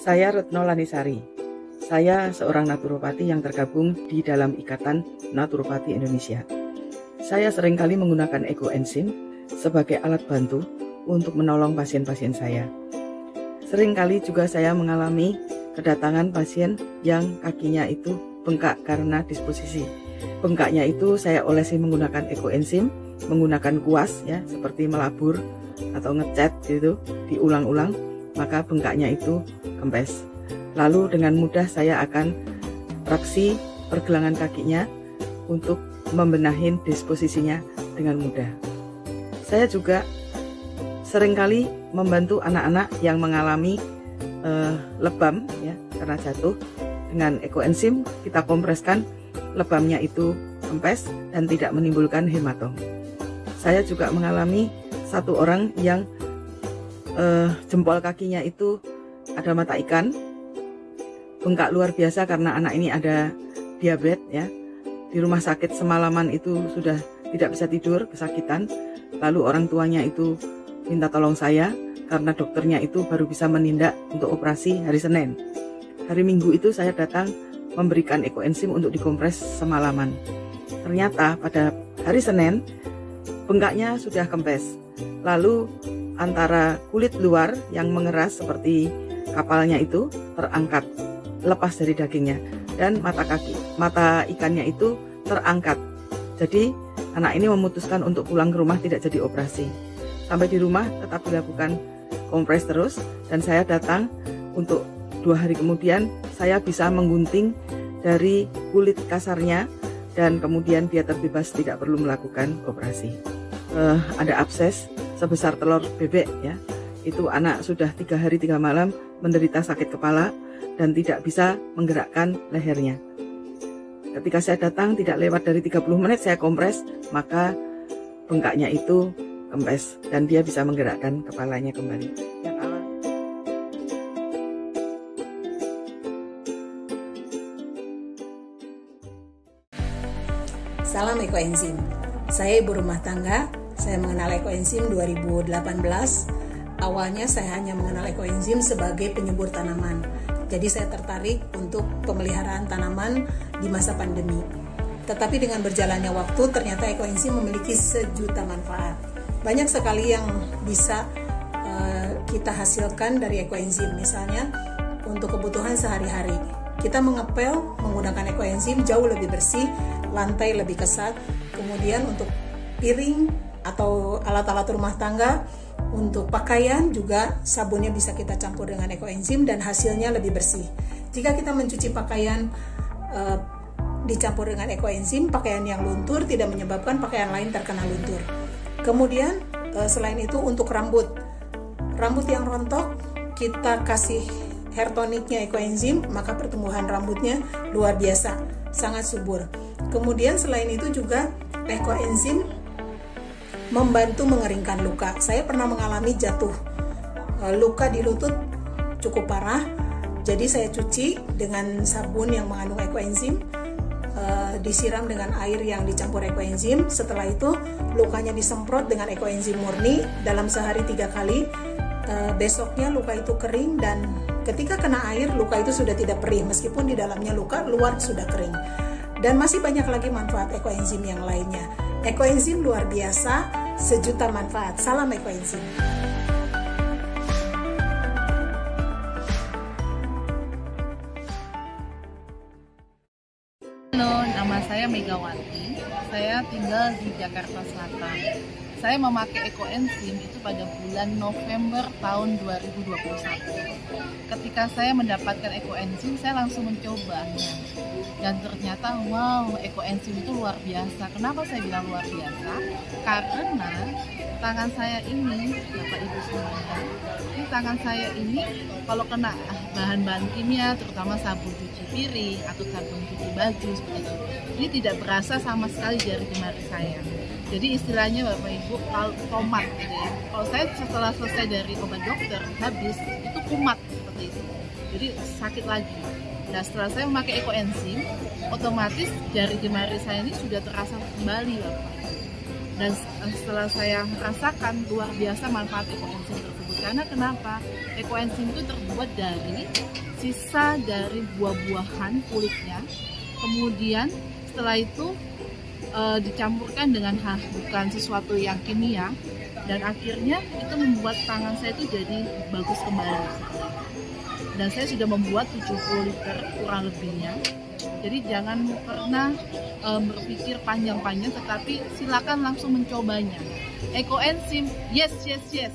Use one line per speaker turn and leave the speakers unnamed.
Saya Retno Lanisari. Saya seorang naturopati yang tergabung di dalam Ikatan Naturopati Indonesia. Saya seringkali menggunakan ekoenzim sebagai alat bantu untuk menolong pasien-pasien saya. Seringkali juga saya mengalami kedatangan pasien yang kakinya itu bengkak karena disposisi. Bengkaknya itu saya olesi menggunakan ekoenzim, menggunakan kuas ya, seperti melabur atau ngecat gitu, diulang-ulang, maka bengkaknya itu kempes. Lalu dengan mudah saya akan traksi pergelangan kakinya untuk membenahin disposisinya dengan mudah. Saya juga seringkali membantu anak-anak yang mengalami lebam ya, karena jatuh. Dengan ekoenzim kita kompreskan, lebamnya itu kempes dan tidak menimbulkan hematom. Saya juga mengalami satu orang yang jempol kakinya itu ada mata ikan, bengkak luar biasa karena anak ini ada diabetes ya. Di rumah sakit semalaman itu sudah tidak bisa tidur, kesakitan. Lalu orang tuanya itu minta tolong saya karena dokternya itu baru bisa menindak untuk operasi hari Senin. Hari Minggu itu saya datang memberikan ekoenzim untuk dikompres semalaman. Ternyata pada hari Senin bengkaknya sudah kempes. Lalu antara kulit luar yang mengeras seperti kapalnya itu terangkat, lepas dari dagingnya, dan mata ikannya itu terangkat. Jadi anak ini memutuskan untuk pulang ke rumah, tidak jadi operasi. Sampai di rumah tetap dilakukan kompres terus, dan saya datang untuk 2 hari kemudian saya bisa menggunting dari kulit kasarnya dan kemudian dia terbebas, tidak perlu melakukan operasi. Ada abses sebesar telur bebek ya. Itu anak sudah 3 hari 3 malam menderita sakit kepala dan tidak bisa menggerakkan lehernya. Ketika saya datang tidak lewat dari 30 menit saya kompres, maka bengkaknya itu kempes dan dia bisa menggerakkan kepalanya kembali. Yang awal.
Salam ekoenzim. Saya ibu rumah tangga. Saya mengenal ekoenzim 2018. Awalnya saya hanya mengenal ekoenzim sebagai penyubur tanaman. Jadi saya tertarik untuk pemeliharaan tanaman di masa pandemi. Tetapi dengan berjalannya waktu ternyata ekoenzim memiliki sejuta manfaat. Banyak sekali yang bisa kita hasilkan dari ekoenzim. Misalnya untuk kebutuhan sehari-hari. Kita mengepel menggunakan ekoenzim jauh lebih bersih, lantai lebih kesat. Kemudian untuk piring atau alat-alat rumah tangga, untuk pakaian juga sabunnya bisa kita campur dengan ekoenzim dan hasilnya lebih bersih. Jika kita mencuci pakaian dicampur dengan ekoenzim, pakaian yang luntur tidak menyebabkan pakaian lain terkena luntur. Kemudian selain itu untuk rambut yang rontok, kita kasih hair toniknya ekoenzim, maka pertumbuhan rambutnya luar biasa, sangat subur. Kemudian selain itu juga ekoenzim membantu mengeringkan luka. Saya pernah mengalami jatuh luka di lutut cukup parah, jadi saya cuci dengan sabun yang mengandung ekoenzim, disiram dengan air yang dicampur ekoenzim. Setelah itu lukanya disemprot dengan ekoenzim murni dalam sehari 3 kali. Besoknya luka itu kering dan ketika kena air luka itu sudah tidak perih, meskipun di dalamnya luka, luar sudah kering. Dan masih banyak lagi manfaat ekoenzim yang lainnya. Ekoenzim luar biasa, sejuta manfaat. Salam ekoenzim.
Halo, nama saya Megawati. Saya tinggal di Jakarta Selatan. Saya memakai ekoenzim itu pada bulan November tahun 2021. Ketika saya mendapatkan ekoenzim, saya langsung mencobanya. Dan ternyata, wow, ekoenzim itu luar biasa. Kenapa saya bilang luar biasa? Karena tangan saya ini, Bapak Ibu semuanya, ini tangan saya ini kalau kena bahan-bahan kimia, terutama sabun cuci piring atau sabun cuci baju seperti itu, ini tidak berasa sama sekali jari jemari saya. Jadi istilahnya Bapak Ibu tomat gitu ya. Kalau saya setelah selesai dari obat dokter habis itu kumat seperti itu. Jadi sakit lagi. Nah setelah saya memakai ekoenzim, otomatis jari jemari saya ini sudah terasa kembali Bapak. Dan setelah saya merasakan luar biasa manfaat ekoenzim tersebut. Karena kenapa? Ekoenzim itu terbuat dari sisa dari buah-buahan kulitnya, kemudian setelah itu dicampurkan dengan bukan sesuatu yang kimia, dan akhirnya itu membuat tangan saya itu jadi bagus kembali. Dan saya sudah membuat 70 liter kurang lebihnya. Jadi jangan pernah berpikir panjang-panjang, tetapi silakan langsung mencobanya. Ekoenzim, yes yes yes.